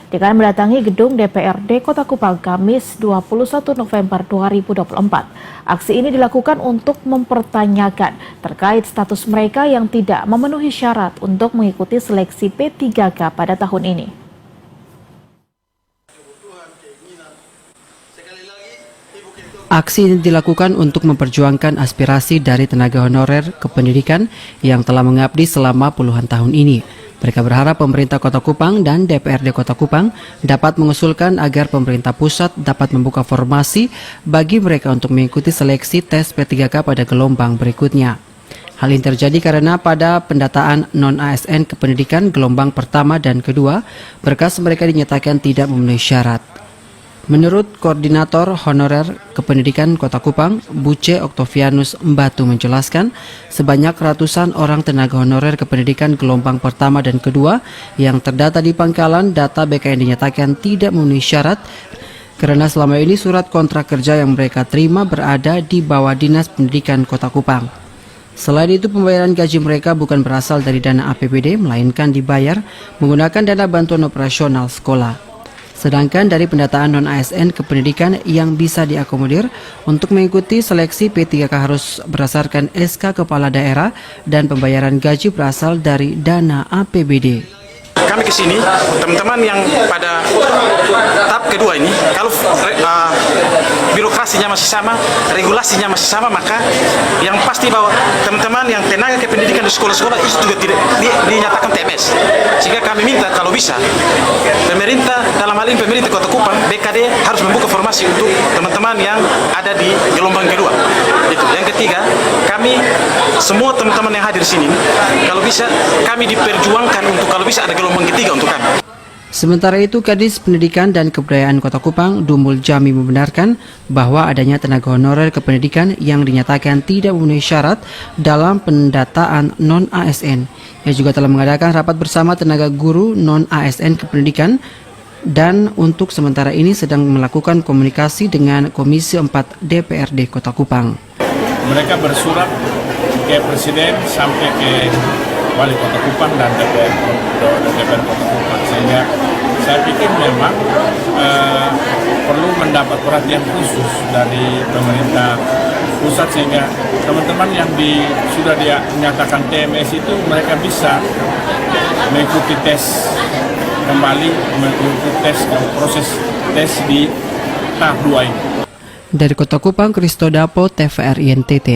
dengan mendatangi gedung DPRD Kota Kupang Kamis 21 November 2024. Aksi ini dilakukan untuk mempertanyakan terkait status mereka yang tidak memenuhi syarat untuk mengikuti seleksi P3K pada tahun ini. Aksi ini dilakukan untuk memperjuangkan aspirasi dari tenaga honorer kependidikan yang telah mengabdi selama puluhan tahun ini. Mereka berharap pemerintah Kota Kupang dan DPRD Kota Kupang dapat mengusulkan agar pemerintah pusat dapat membuka formasi bagi mereka untuk mengikuti seleksi tes P3K pada gelombang berikutnya. Hal ini terjadi karena pada pendataan non-ASN kependidikan gelombang pertama dan kedua, berkas mereka dinyatakan tidak memenuhi syarat. Menurut Koordinator Honorer Kependidikan Kota Kupang, Buce Oktavianus Mbatu menjelaskan, sebanyak ratusan orang tenaga honorer kependidikan gelombang pertama dan kedua yang terdata di pangkalan data BKN dinyatakan tidak memenuhi syarat karena selama ini surat kontrak kerja yang mereka terima berada di bawah Dinas Pendidikan Kota Kupang. Selain itu, pembayaran gaji mereka bukan berasal dari dana APBD, melainkan dibayar menggunakan dana bantuan operasional sekolah. Sedangkan dari pendataan non-ASN kependidikan yang bisa diakomodir untuk mengikuti seleksi P3K harus berdasarkan SK Kepala Daerah dan pembayaran gaji berasal dari dana APBD. Kami ke sini, teman-teman yang pada tahap kedua ini, kalau birokrasinya masih sama, regulasinya masih sama, maka yang pasti bahwa teman-teman yang tenaga kependidikan di sekolah-sekolah itu juga tidak dinyatakan TMS. Sehingga kami minta kalau bisa, pemerintah, dalam hal ini pemerintah Kota Kupang, BKD harus membuka formasi untuk teman-teman yang ada di gelombang kedua. Itu. Yang ketiga, kami semua teman-teman yang hadir di sini, kalau bisa kami diperjuangkan untuk kalau bisa ada gelombang ketiga untuk kami. Sementara itu, Kadis Pendidikan dan Kebudayaan Kota Kupang, Dumul Jami membenarkan bahwa adanya tenaga honorer kependidikan yang dinyatakan tidak memenuhi syarat dalam pendataan non-ASN. Ia juga telah mengadakan rapat bersama tenaga guru non-ASN kependidikan dan untuk sementara ini sedang melakukan komunikasi dengan Komisi 4 DPRD Kota Kupang. Mereka bersurat ke Presiden sampai ke Wali Kota Kupang dan DPR Kota Kupang, sehingga saya pikir memang perlu mendapat perhatian khusus dari pemerintah pusat sehingga teman-teman yang sudah dinyatakan TMS itu mereka bisa mengikuti tes kembali, mengikuti proses tes di tahap 2 ini. Dari Kota Kupang, Kristo Dapo, TVRI NTT.